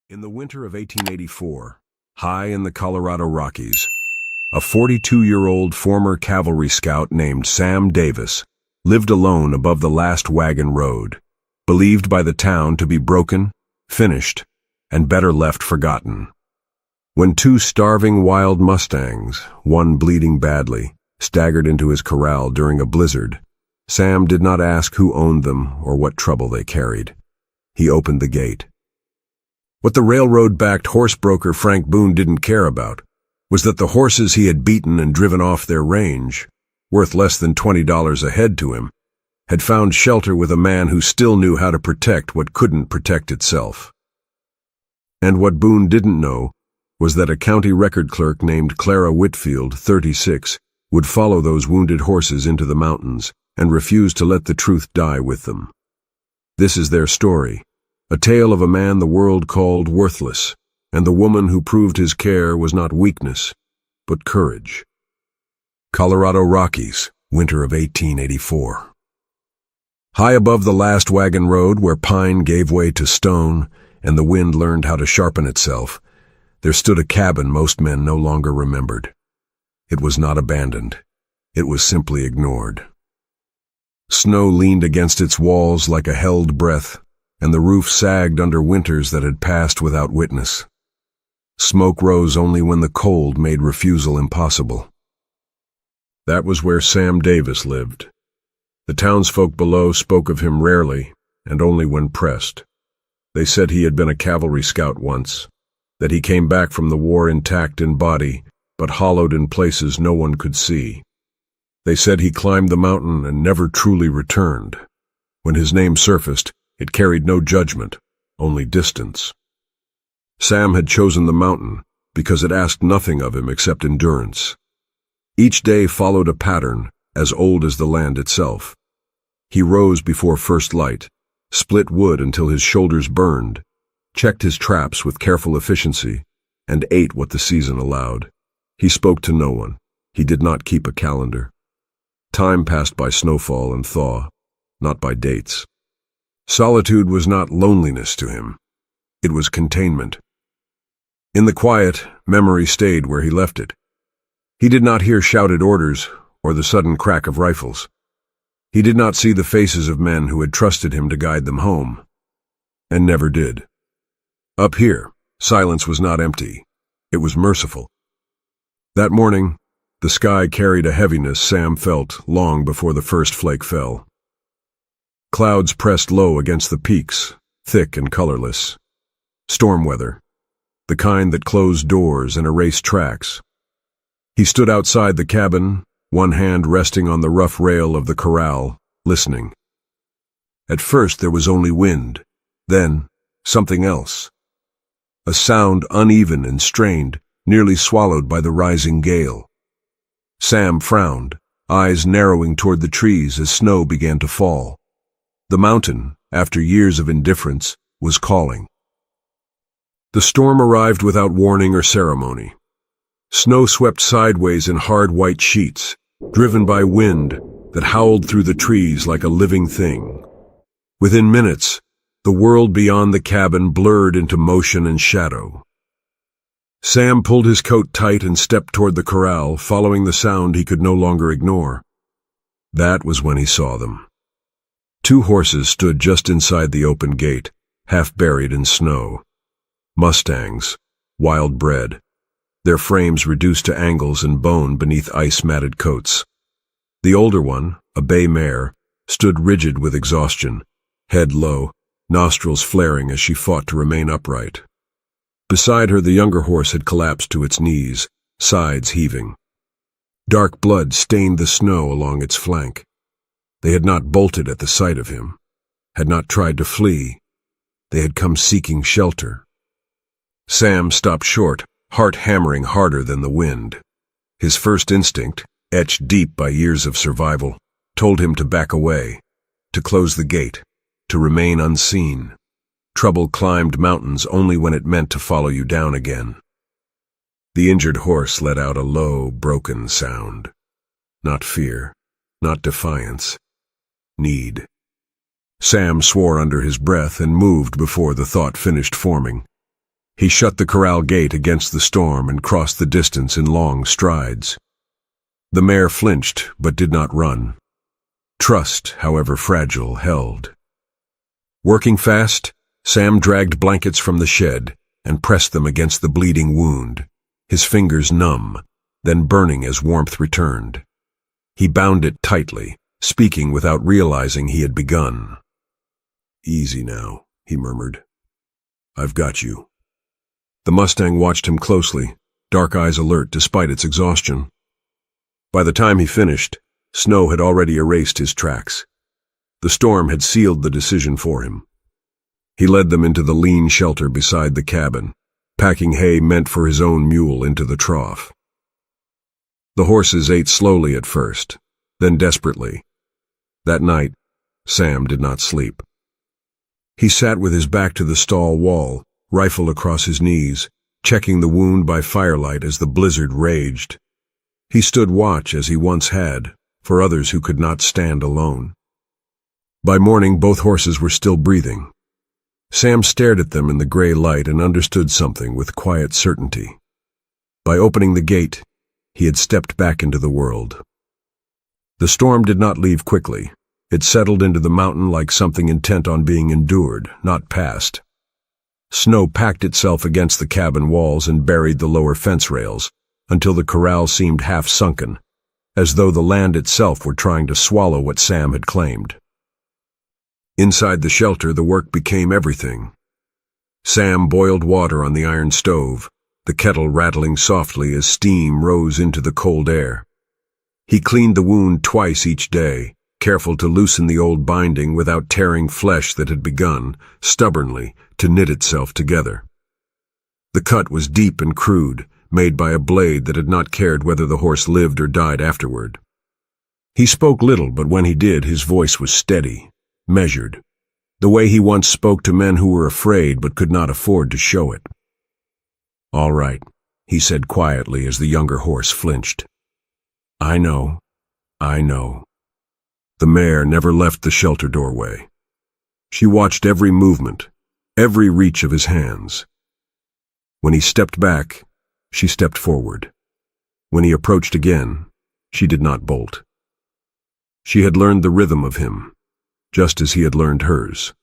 In the winter of 1884, high in the Colorado Rockies, a 42-year-old former cavalry scout named Sam Davis lived alone above the last wagon road, believed by the town to be broken, finished, and better left forgotten. When two starving wild Mustangs, one bleeding badly, staggered into his corral during a blizzard, Sam did not ask who owned them or what trouble they carried. He opened the gate. What the railroad-backed horse broker Frank Boone didn't care about was that the horses he had beaten and driven off their range, worth less than $20 a head to him, had found shelter with a man who still knew how to protect what couldn't protect itself. And what Boone didn't know was that a county record clerk named Clara Whitfield, 36, would follow those wounded horses into the mountains and refuse to let the truth die with them. This is their story. A tale of a man the world called worthless, and the woman who proved his care was not weakness, but courage. Colorado Rockies, winter of 1884. High above the last wagon road where pine gave way to stone and the wind learned how to sharpen itself, there stood a cabin most men no longer remembered. It was not abandoned. It was simply ignored. Snow leaned against its walls like a held breath, and the roof sagged under winters that had passed without witness. Smoke rose only when the cold made refusal impossible. That was where Sam Davis lived. The townsfolk below spoke of him rarely, and only when pressed. They said he had been a cavalry scout once, that he came back from the war intact in body, but hollowed in places no one could see. They said he climbed the mountain and never truly returned. When his name surfaced, it carried no judgment, only distance. Sam had chosen the mountain because it asked nothing of him except endurance. Each day followed a pattern as old as the land itself. He rose before first light, split wood until his shoulders burned, checked his traps with careful efficiency, and ate what the season allowed. He spoke to no one. He did not keep a calendar. Time passed by snowfall and thaw, not by dates. Solitude was not loneliness to him. It was containment. In the quiet, memory stayed where he left it. He did not hear shouted orders or the sudden crack of rifles. He did not see the faces of men who had trusted him to guide them home, and never did. Up here, silence was not empty. It was merciful. That morning, the sky carried a heaviness Sam felt long before the first flake fell. Clouds pressed low against the peaks, thick and colorless. Storm weather, the kind that closed doors and erased tracks. He stood outside the cabin, one hand resting on the rough rail of the corral, listening. At first there was only wind, then something else. A sound uneven and strained, nearly swallowed by the rising gale. Sam frowned, eyes narrowing toward the trees as snow began to fall. The mountain, after years of indifference, was calling. The storm arrived without warning or ceremony. Snow swept sideways in hard white sheets, driven by wind that howled through the trees like a living thing. Within minutes, the world beyond the cabin blurred into motion and shadow. Sam pulled his coat tight and stepped toward the corral, following the sound he could no longer ignore. That was when he saw them. Two horses stood just inside the open gate, half buried in snow. Mustangs, wild bred, their frames reduced to angles and bone beneath ice-matted coats. The older one, a bay mare, stood rigid with exhaustion, head low, nostrils flaring as she fought to remain upright. Beside her, the younger horse had collapsed to its knees, sides heaving. Dark blood stained the snow along its flank. They had not bolted at the sight of him, had not tried to flee. They had come seeking shelter. Sam stopped short, heart hammering harder than the wind. His first instinct, etched deep by years of survival, told him to back away, to close the gate, to remain unseen. Trouble climbed mountains only when it meant to follow you down again. The injured horse let out a low, broken sound. Not fear, not defiance. Need. Sam swore under his breath and moved before the thought finished forming. He shut the corral gate against the storm and crossed the distance in long strides. The mare flinched, but did not run. Trust, however fragile, held. Working fast, Sam dragged blankets from the shed and pressed them against the bleeding wound, his fingers numb, then burning as warmth returned. He bound it tightly, speaking without realizing he had begun. "Easy now," he murmured. "I've got you." The Mustang watched him closely, dark eyes alert despite its exhaustion. By the time he finished, snow had already erased his tracks. The storm had sealed the decision for him. He led them into the lean shelter beside the cabin, packing hay meant for his own mule into the trough. The horses ate slowly at first, then desperately. That night, Sam did not sleep. He sat with his back to the stall wall, rifle across his knees, checking the wound by firelight as the blizzard raged. He stood watch as he once had, for others who could not stand alone. By morning, both horses were still breathing. Sam stared at them in the gray light and understood something with quiet certainty. By opening the gate, he had stepped back into the world. The storm did not leave quickly. It settled into the mountain like something intent on being endured, not passed. Snow packed itself against the cabin walls and buried the lower fence rails, until the corral seemed half sunken, as though the land itself were trying to swallow what Sam had claimed. Inside the shelter, the work became everything. Sam boiled water on the iron stove, the kettle rattling softly as steam rose into the cold air. He cleaned the wound twice each day, careful to loosen the old binding without tearing flesh that had begun, stubbornly, to knit itself together. The cut was deep and crude, made by a blade that had not cared whether the horse lived or died afterward. He spoke little, but when he did, his voice was steady, measured, the way he once spoke to men who were afraid but could not afford to show it. "All right," he said quietly as the younger horse flinched. I know. The mare never left the shelter doorway. She watched every movement, every reach of his hands. When he stepped back, she stepped forward. When he approached again, she did not bolt. She had learned the rhythm of him, just as he had learned hers.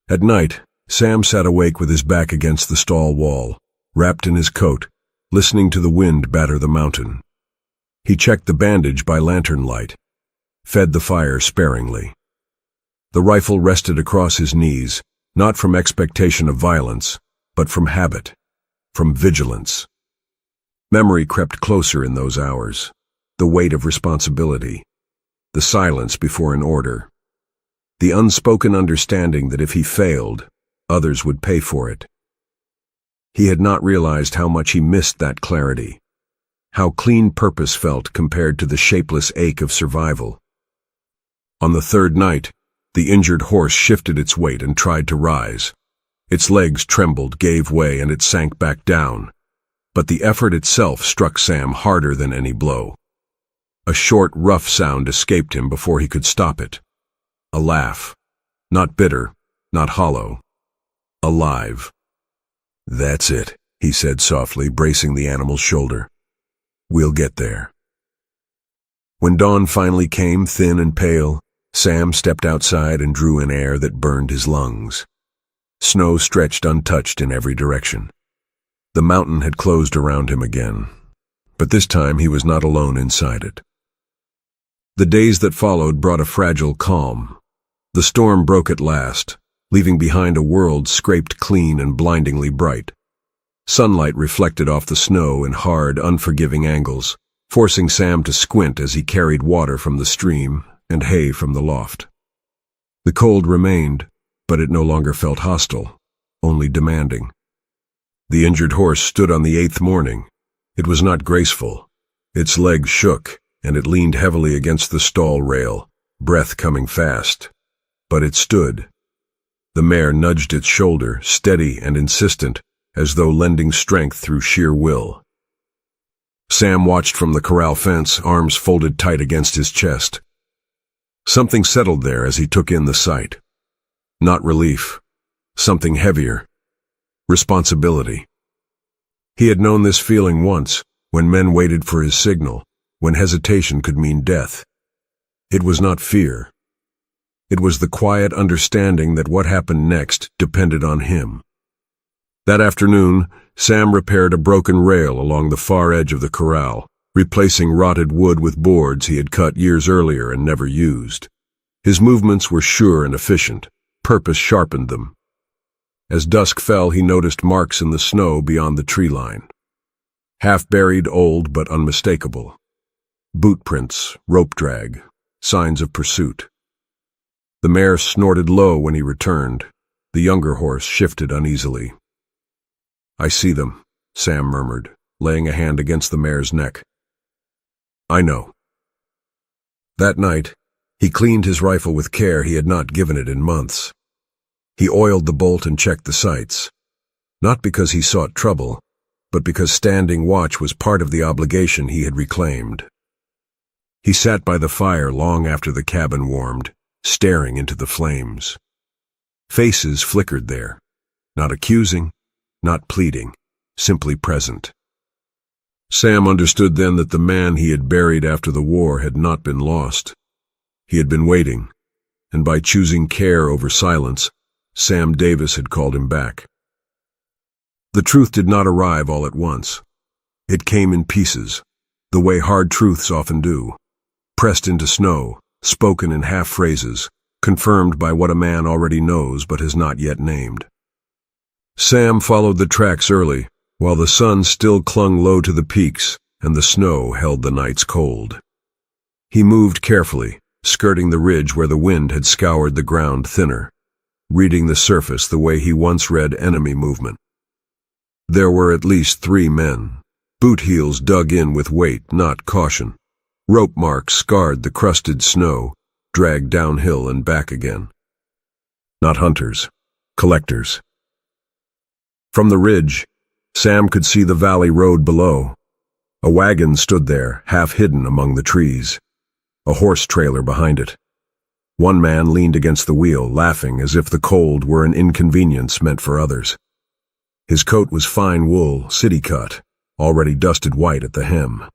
At night, Sam sat awake with his back against the stall wall, wrapped in his coat, listening to the wind batter the mountain. He checked the bandage by lantern light, fed the fire sparingly. The rifle rested across his knees, not from expectation of violence, but from habit, from vigilance. Memory crept closer in those hours, the weight of responsibility, the silence before an order, the unspoken understanding that if he failed, others would pay for it. He had not realized how much he missed that clarity, how clean purpose felt compared to the shapeless ache of survival. On the third night, the injured horse shifted its weight and tried to rise. Its legs trembled, gave way, and it sank back down. But the effort itself struck Sam harder than any blow. A short, rough sound escaped him before he could stop it. A laugh. Not bitter, not hollow. Alive. "That's it," he said softly, bracing the animal's shoulder. "We'll get there." When dawn finally came, thin and pale, Sam stepped outside and drew in air that burned his lungs. Snow stretched untouched in every direction. The mountain had closed around him again, but this time he was not alone inside it. The days that followed brought a fragile calm. The storm broke at last, leaving behind a world scraped clean and blindingly bright. Sunlight reflected off the snow in hard, unforgiving angles, forcing Sam to squint as he carried water from the stream and hay from the loft. The cold remained, but it no longer felt hostile, only demanding. The injured horse stood on the 8th morning. It was not graceful. Its legs shook, and it leaned heavily against the stall rail, breath coming fast. But it stood. The mare nudged its shoulder, steady and insistent, as though lending strength through sheer will. Sam watched from the corral fence, arms folded tight against his chest. Something settled there as he took in the sight. Not relief. Something heavier. Responsibility. He had known this feeling once, when men waited for his signal, when hesitation could mean death. It was not fear. It was the quiet understanding that what happened next depended on him. That afternoon, Sam repaired a broken rail along the far edge of the corral, replacing rotted wood with boards he had cut years earlier and never used. His movements were sure and efficient. Purpose sharpened them. As dusk fell, he noticed marks in the snow beyond the tree line. Half-buried, old, but unmistakable. Boot prints, rope drag, signs of pursuit. The mare snorted low when he returned. The younger horse shifted uneasily. "I see them," Sam murmured, laying a hand against the mare's neck. "I know." That night, he cleaned his rifle with care he had not given it in months. He oiled the bolt and checked the sights, not because he sought trouble, but because standing watch was part of the obligation he had reclaimed. He sat by the fire long after the cabin warmed, staring into the flames. Faces flickered there, not accusing, not pleading, simply present. Sam understood then that the man he had buried after the war had not been lost. He had been waiting, and by choosing care over silence, Sam Davis had called him back. The truth did not arrive all at once. It came in pieces, the way hard truths often do, pressed into snow, spoken in half-phrases, confirmed by what a man already knows but has not yet named. Sam followed the tracks early, while the sun still clung low to the peaks and the snow held the night's cold. He moved carefully, skirting the ridge where the wind had scoured the ground thinner, reading the surface the way he once read enemy movement. There were at least 3 men, boot heels dug in with weight, not caution. Rope marks scarred the crusted snow, dragged downhill and back again. Not hunters, collectors. From the ridge, Sam could see the valley road below. A wagon stood there, half hidden among the trees. A horse trailer behind it. One man leaned against the wheel, laughing as if the cold were an inconvenience meant for others. His coat was fine wool, city-cut, already dusted white at the hem.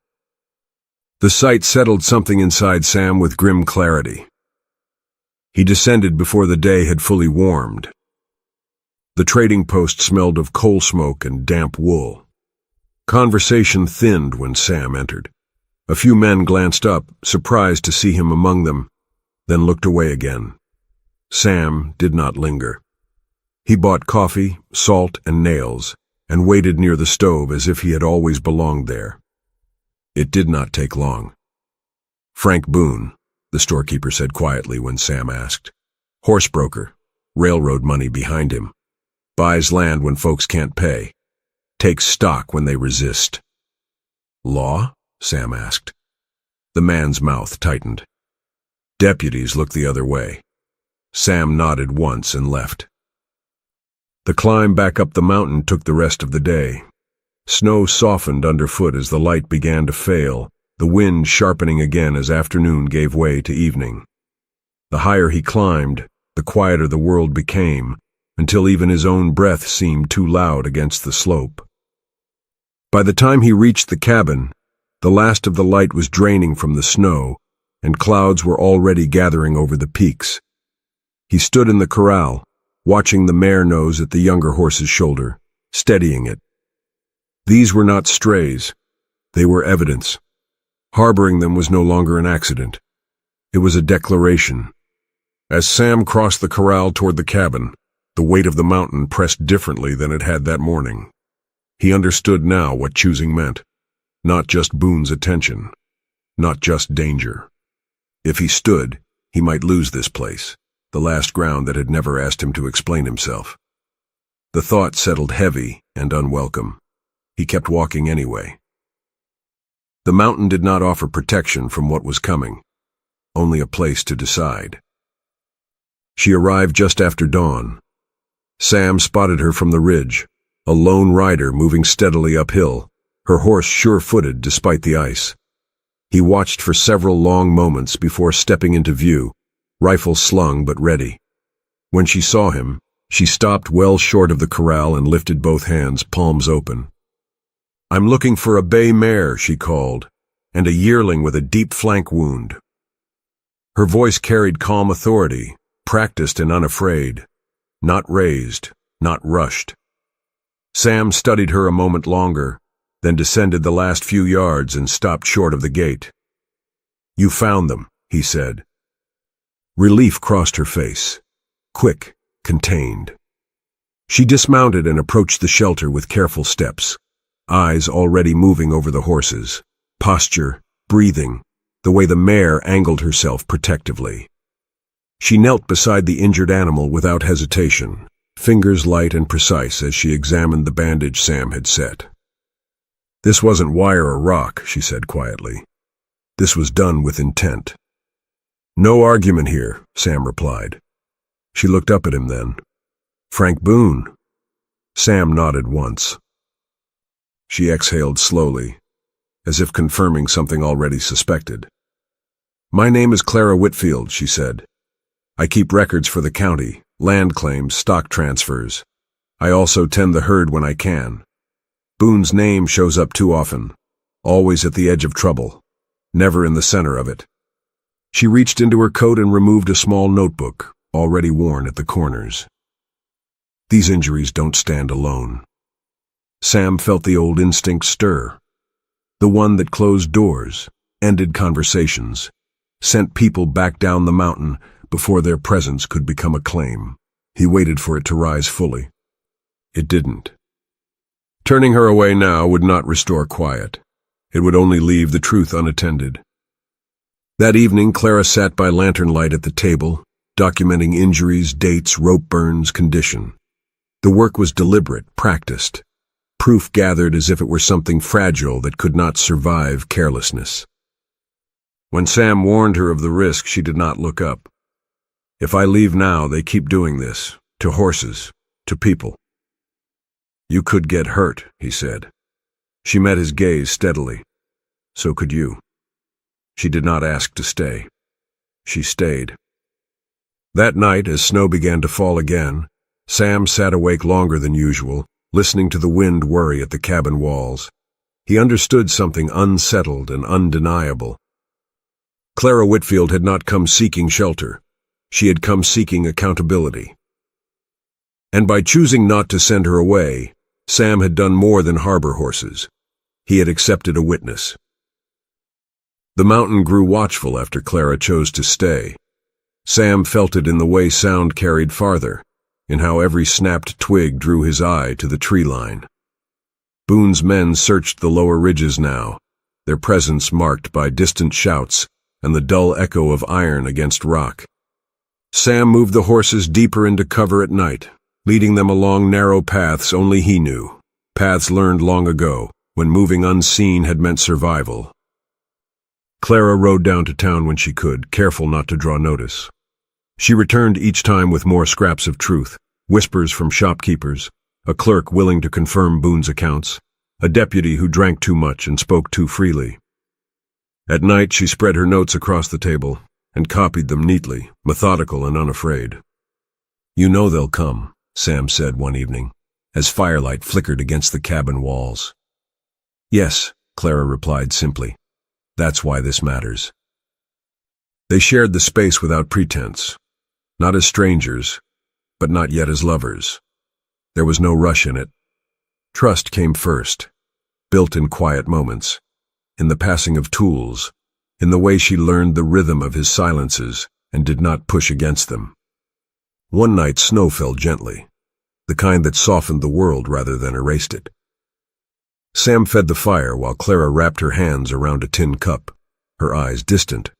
The sight settled something inside Sam with grim clarity. He descended before the day had fully warmed. The trading post smelled of coal smoke and damp wool. Conversation thinned when Sam entered. A few men glanced up, surprised to see him among them, then looked away again. Sam did not linger. He bought coffee, salt, and nails, and waited near the stove as if he had always belonged there. It did not take long. "Frank Boone," the storekeeper said quietly when Sam asked. "Horse broker, railroad money behind him. Buys land when folks can't pay. Takes stock when they resist." "Law?" Sam asked. The man's mouth tightened. Deputies looked the other way. Sam nodded once and left. The climb back up the mountain took the rest of the day. Snow softened underfoot as the light began to fail, the wind sharpening again as afternoon gave way to evening. The higher he climbed, the quieter the world became, until even his own breath seemed too loud against the slope. By the time he reached the cabin, the last of the light was draining from the snow, and clouds were already gathering over the peaks. He stood in the corral, watching the mare nose at the younger horse's shoulder, steadying it. These were not strays. They were evidence. Harboring them was no longer an accident. It was a declaration. As Sam crossed the corral toward the cabin, the weight of the mountain pressed differently than it had that morning. He understood now what choosing meant. Not just Boone's attention. Not just danger. If he stood, he might lose this place, the last ground that had never asked him to explain himself. The thought settled heavy and unwelcome. He kept walking anyway. The mountain did not offer protection from what was coming, only a place to decide. She arrived just after dawn. Sam spotted her from the ridge, a lone rider moving steadily uphill, her horse sure-footed despite the ice. He watched for several long moments before stepping into view, rifle slung but ready. When she saw him, she stopped well short of the corral and lifted both hands, palms open. "I'm looking for a bay mare," she called, "and a yearling with a deep flank wound." Her voice carried calm authority, practiced and unafraid, not raised, not rushed. Sam studied her a moment longer, then descended the last few yards and stopped short of the gate. "You found them," he said. Relief crossed her face, quick, contained. She dismounted and approached the shelter with careful steps, eyes already moving over the horses, posture, breathing, the way the mare angled herself protectively. She knelt beside the injured animal without hesitation, fingers light and precise as she examined the bandage Sam had set. "This wasn't wire or rock," she said quietly. "This was done with intent." "No argument here," Sam replied. She looked up at him then. "Frank Boone." Sam nodded once. She exhaled slowly, as if confirming something already suspected. "My name is Clara Whitfield," she said. "I keep records for the county, land claims, stock transfers. I also tend the herd when I can. Boone's name shows up too often, always at the edge of trouble, never in the center of it." She reached into her coat and removed a small notebook, already worn at the corners. "These injuries don't stand alone." Sam felt the old instinct stir, the one that closed doors, ended conversations, sent people back down the mountain before their presence could become a claim. He waited for it to rise fully. It didn't. Turning her away now would not restore quiet. It would only leave the truth unattended. That evening, Clara sat by lantern light at the table, documenting injuries, dates, rope burns, condition. The work was deliberate, practiced, proof gathered as if it were something fragile that could not survive carelessness. When Sam warned her of the risk, she did not look up. "If I leave now, they keep doing this, to horses, to people." "You could get hurt," he said. She met his gaze steadily. "So could you." She did not ask to stay. She stayed. That night, as snow began to fall again, Sam sat awake longer than usual, listening to the wind worry at the cabin walls. He understood something unsettled and undeniable. Clara Whitfield had not come seeking shelter. She had come seeking accountability. And by choosing not to send her away, Sam had done more than harbor horses. He had accepted a witness. The mountain grew watchful after Clara chose to stay. Sam felt it in the way sound carried farther, in how every snapped twig drew his eye to the tree line. Boone's men searched the lower ridges now, their presence marked by distant shouts and the dull echo of iron against rock. Sam moved the horses deeper into cover at night, leading them along narrow paths only he knew, paths learned long ago, when moving unseen had meant survival. Clara rode down to town when she could, careful not to draw notice. She returned each time with more scraps of truth, whispers from shopkeepers, a clerk willing to confirm Boone's accounts, a deputy who drank too much and spoke too freely. At night she spread her notes across the table and copied them neatly, methodical and unafraid. "You know they'll come," Sam said one evening, as firelight flickered against the cabin walls. "Yes," Clara replied simply. "That's why this matters." They shared the space without pretense, not as strangers, but not yet as lovers. There was no rush in it. Trust came first, built in quiet moments, in the passing of tools, in the way she learned the rhythm of his silences and did not push against them. One night snow fell gently, the kind that softened the world rather than erased it. Sam fed the fire while Clara wrapped her hands around a tin cup, her eyes distant.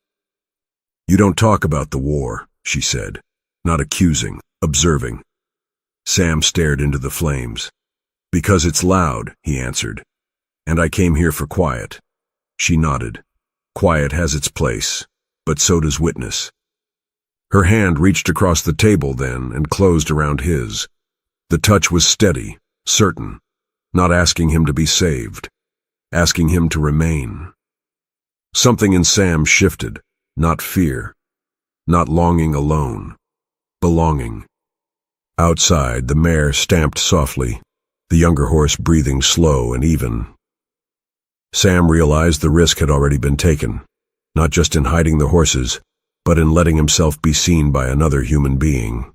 "You don't talk about the war," she said, not accusing, observing. Sam stared into the flames. "Because it's loud," he answered. "And I came here for quiet." She nodded. "Quiet has its place, but so does witness." Her hand reached across the table then and closed around his. The touch was steady, certain, not asking him to be saved, asking him to remain. Something in Sam shifted, not fear, not longing alone, belonging. Outside, the mare stamped softly, the younger horse breathing slow and even, Sam realized the risk had already been taken, not just in hiding the horses, but in letting himself be seen by another human being.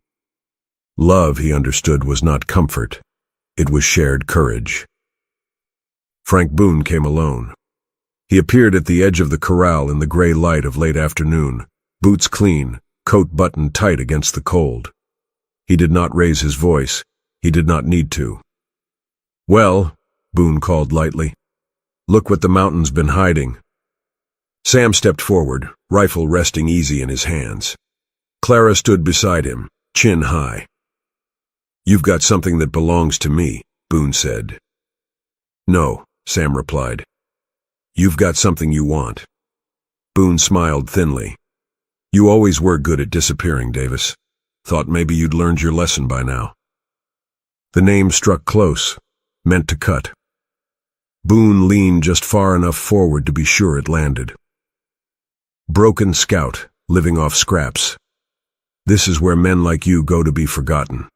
Love, he understood, was not comfort. It was shared courage. Frank Boone came alone. He appeared at the edge of the corral in the gray light of late afternoon, boots clean, coat buttoned tight against the cold. He did not raise his voice. He did not need to. "Well," Boone called lightly, "look what the mountain's been hiding." Sam stepped forward, rifle resting easy in his hands. Clara stood beside him, chin high. "You've got something that belongs to me," Boone said. "No," Sam replied. "You've got something you want." Boone smiled thinly. "You always were good at disappearing, Davis. Thought maybe you'd learned your lesson by now." The name struck close, meant to cut. Boone leaned just far enough forward to be sure it landed. "Broken scout, living off scraps. This is where men like you go to be forgotten."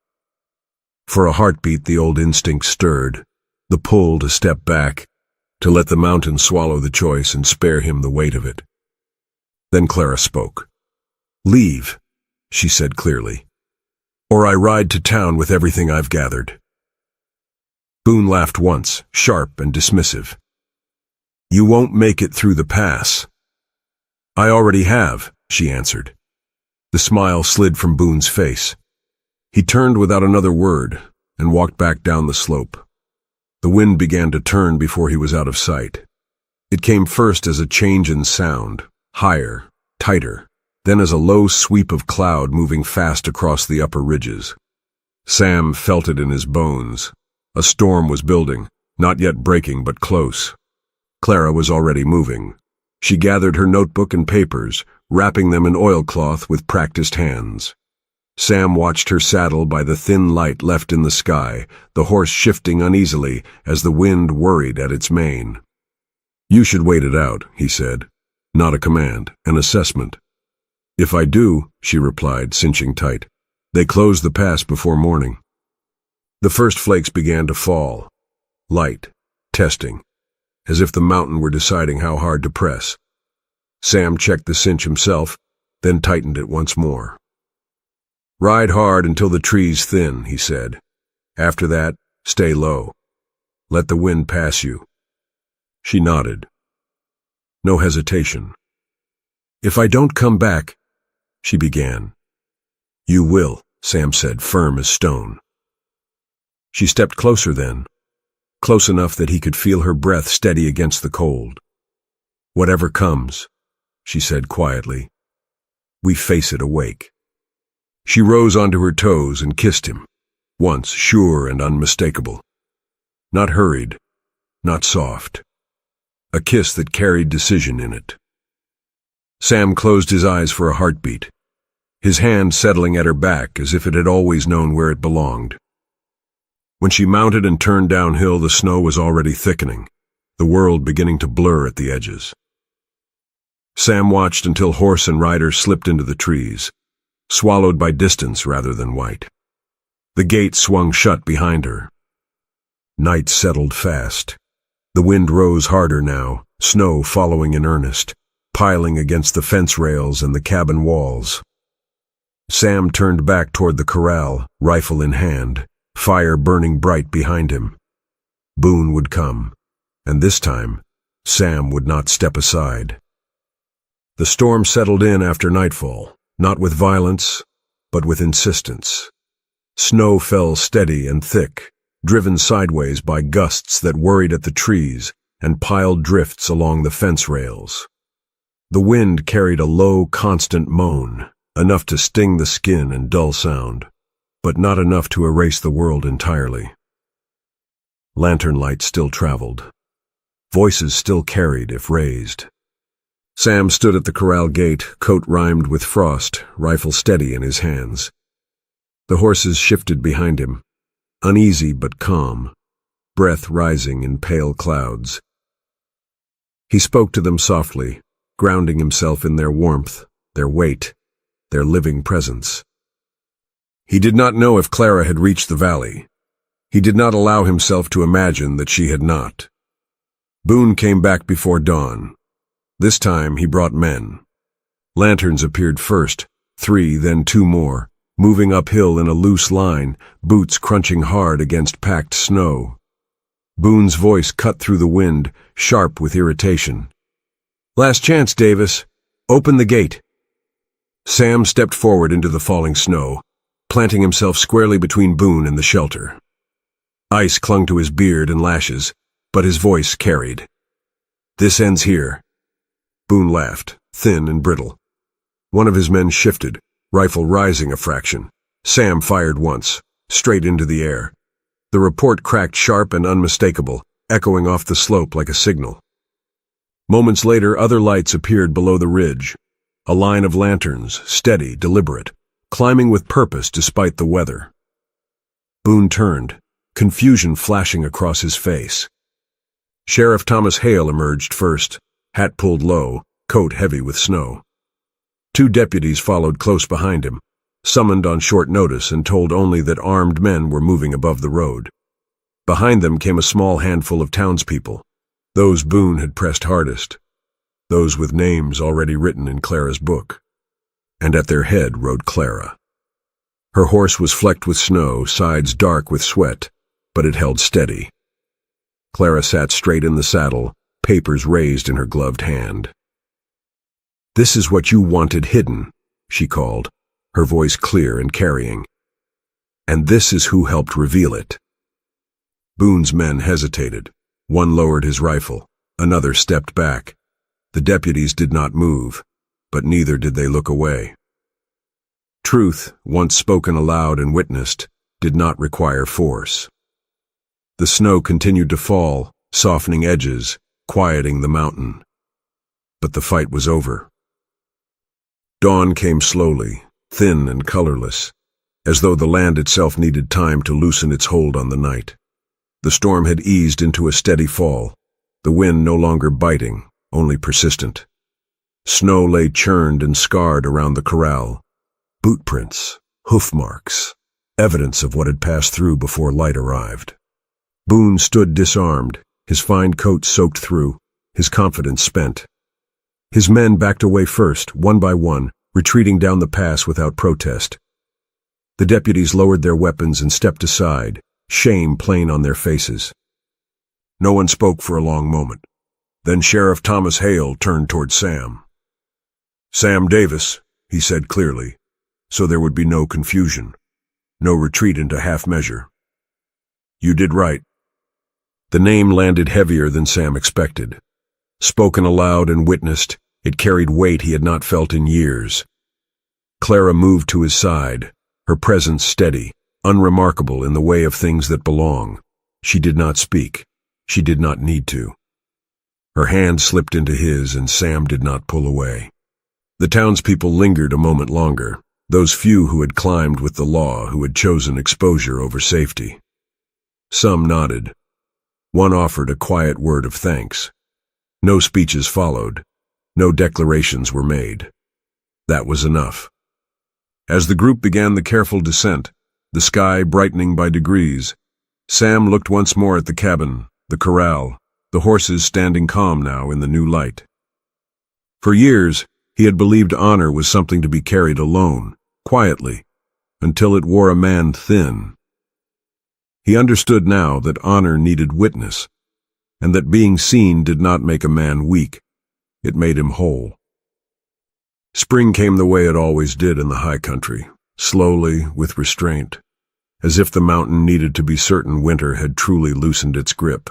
For a heartbeat, the old instinct stirred, the pull to step back, to let the mountain swallow the choice and spare him the weight of it. Then Clara spoke. "Leave," she said clearly, "or I ride to town with everything I've gathered." Boone laughed once, sharp and dismissive. "You won't make it through the pass." "I already have," she answered. The smile slid from Boone's face. He turned without another word and walked back down the slope. The wind began to turn before he was out of sight. It came first as a change in sound, higher, tighter, then as a low sweep of cloud moving fast across the upper ridges. Sam felt it in his bones. A storm was building, not yet breaking but close. Clara was already moving. She gathered her notebook and papers, wrapping them in oilcloth with practiced hands. Sam watched her saddle by the thin light left in the sky, the horse shifting uneasily as the wind worried at its mane. "You should wait it out," he said. "Not a command, an assessment." "If I do," she replied, cinching tight. "They close the pass before morning." The first flakes began to fall. Light, testing, as if the mountain were deciding how hard to press. Sam checked the cinch himself, then tightened it once more. "Ride hard until the trees thin," he said. "After that, stay low. Let the wind pass you." She nodded. No hesitation. "If I don't come back," she began. "You will," Sam said, firm as stone. She stepped closer then, close enough that he could feel her breath steady against the cold. "Whatever comes," she said quietly, "we face it awake." She rose onto her toes and kissed him, once sure and unmistakable. Not hurried, not soft. A kiss that carried decision in it. Sam closed his eyes for a heartbeat, his hand settling at her back as if it had always known where it belonged. When she mounted and turned downhill, the snow was already thickening, the world beginning to blur at the edges. Sam watched until horse and rider slipped into the trees, swallowed by distance rather than white. The gate swung shut behind her. Night settled fast. The wind rose harder now, snow following in earnest, piling against the fence rails and the cabin walls. Sam turned back toward the corral, rifle in hand, fire burning bright behind him. Boone would come, and this time, Sam would not step aside. The storm settled in after nightfall, not with violence, but with insistence. Snow fell steady and thick, driven sideways by gusts that worried at the trees and piled drifts along the fence rails. The wind carried a low, constant moan, enough to sting the skin and dull sound, but not enough to erase the world entirely. Lantern light still traveled. Voices still carried, if raised. Sam stood at the corral gate, coat rimed with frost, rifle steady in his hands. The horses shifted behind him, uneasy but calm, breath rising in pale clouds. He spoke to them softly, grounding himself in their warmth, their weight, their living presence. He did not know if Clara had reached the valley. He did not allow himself to imagine that she had not. Boone came back before dawn. This time he brought men. Lanterns appeared first, 3, then 2 more, moving uphill in a loose line, boots crunching hard against packed snow. Boone's voice cut through the wind, sharp with irritation. "Last chance, Davis. Open the gate." Sam stepped forward into the falling snow, planting himself squarely between Boone and the shelter. Ice clung to his beard and lashes, but his voice carried. "This ends here." Boone laughed, thin and brittle. One of his men shifted, rifle rising a fraction. Sam fired once, straight into the air. The report cracked sharp and unmistakable, echoing off the slope like a signal. Moments later, other lights appeared below the ridge. A line of lanterns, steady, deliberate, climbing with purpose despite the weather. Boone turned, confusion flashing across his face. Sheriff Thomas Hale emerged first, hat pulled low, coat heavy with snow. 2 deputies followed close behind him, summoned on short notice and told only that armed men were moving above the road. Behind them came a small handful of townspeople, those Boone had pressed hardest, those with names already written in Clara's book. And at their head rode Clara. Her horse was flecked with snow, sides dark with sweat, but it held steady. Clara sat straight in the saddle, papers raised in her gloved hand. "This is what you wanted hidden," she called, her voice clear and carrying. "And this is who helped reveal it." Boone's men hesitated. One lowered his rifle, another stepped back. The deputies did not move, but neither did they look away. Truth, once spoken aloud and witnessed, did not require force. The snow continued to fall, softening edges, quieting the mountain. But the fight was over. Dawn came slowly, thin and colorless, as though the land itself needed time to loosen its hold on the night. The storm had eased into a steady fall, the wind no longer biting, only persistent. Snow lay churned and scarred around the corral. Boot prints, hoof marks, evidence of what had passed through before light arrived. Boone stood disarmed, his fine coat soaked through, his confidence spent. His men backed away first, one by one, retreating down the pass without protest. The deputies lowered their weapons and stepped aside, shame plain on their faces. No one spoke for a long moment. Then Sheriff Thomas Hale turned toward Sam. "Sam Davis," he said clearly, so there would be no confusion, no retreat into half measure. "You did right." The name landed heavier than Sam expected. Spoken aloud and witnessed, it carried weight he had not felt in years. Clara moved to his side, her presence steady, unremarkable in the way of things that belong. She did not speak. She did not need to. Her hand slipped into his, and Sam did not pull away. The townspeople lingered a moment longer, those few who had climbed with the law, who had chosen exposure over safety. Some nodded. One offered a quiet word of thanks. No speeches followed. No declarations were made. That was enough. As the group began the careful descent, the sky brightening by degrees, Sam looked once more at the cabin, the corral, the horses standing calm now in the new light. For years, he had believed honor was something to be carried alone, quietly, until it wore a man thin. He understood now that honor needed witness, and that being seen did not make a man weak. It made him whole. Spring came the way it always did in the high country, slowly, with restraint, as if the mountain needed to be certain winter had truly loosened its grip.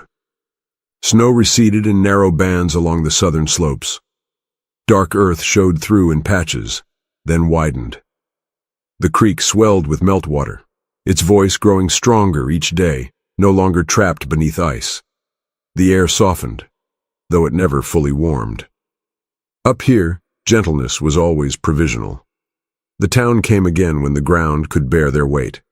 Snow receded in narrow bands along the southern slopes. Dark earth showed through in patches, then widened. The creek swelled with meltwater, its voice growing stronger each day, no longer trapped beneath ice. The air softened, though it never fully warmed. Up here, gentleness was always provisional. The town came again when the ground could bear their weight.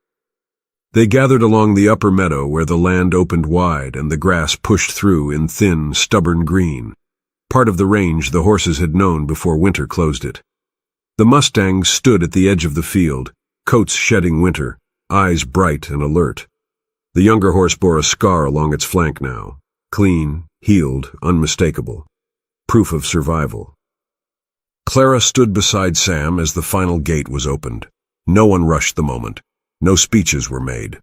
They gathered along the upper meadow where the land opened wide and the grass pushed through in thin, stubborn green, part of the range the horses had known before winter closed it. The Mustangs stood at the edge of the field, coats shedding winter, eyes bright and alert. The younger horse bore a scar along its flank now, clean, healed, unmistakable. Proof of survival. Clara stood beside Sam as the final gate was opened. No one rushed the moment. No speeches were made.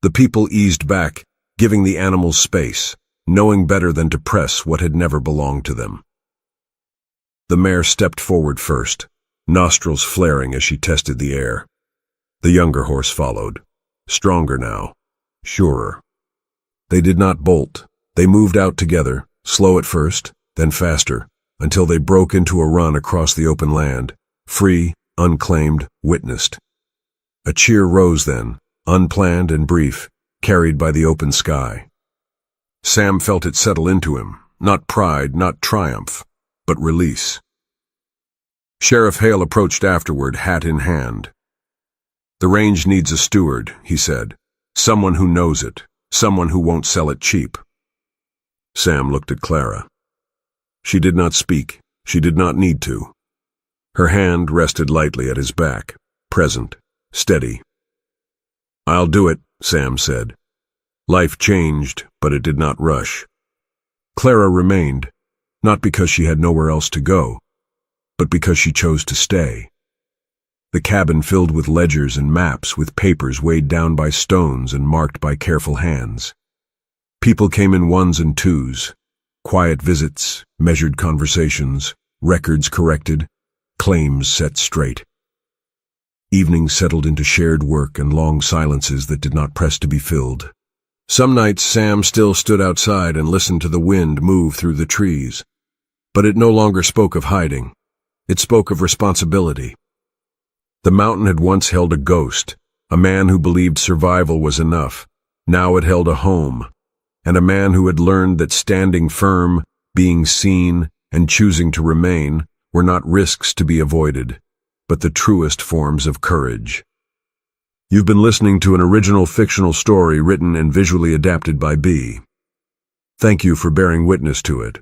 The people eased back, giving the animals space, knowing better than to press what had never belonged to them. The mare stepped forward first, nostrils flaring as she tested the air. The younger horse followed, stronger now, surer. They did not bolt. They moved out together, slow at first, then faster, until they broke into a run across the open land, free, unclaimed, witnessed. A cheer rose then, unplanned and brief, carried by the open sky. Sam felt it settle into him, not pride, not triumph, but release. Sheriff Hale approached afterward, hat in hand. "The range needs a steward," he said. "Someone who knows it, someone who won't sell it cheap." Sam looked at Clara. She did not speak. She did not need to. Her hand rested lightly at his back, present, steady. "I'll do it," Sam said. Life changed, but it did not rush. Clara remained, not because she had nowhere else to go, but because she chose to stay. The cabin filled with ledgers and maps, with papers weighed down by stones and marked by careful hands. People came in ones and twos, quiet visits, measured conversations, records corrected, claims set straight. Evenings settled into shared work and long silences that did not press to be filled. Some nights Sam still stood outside and listened to the wind move through the trees. But it no longer spoke of hiding. It spoke of responsibility. The mountain had once held a ghost, a man who believed survival was enough. Now it held a home, and a man who had learned that standing firm, being seen, and choosing to remain were not risks to be avoided, but the truest forms of courage. You've been listening to an original fictional story written and visually adapted by B. Thank you for bearing witness to it.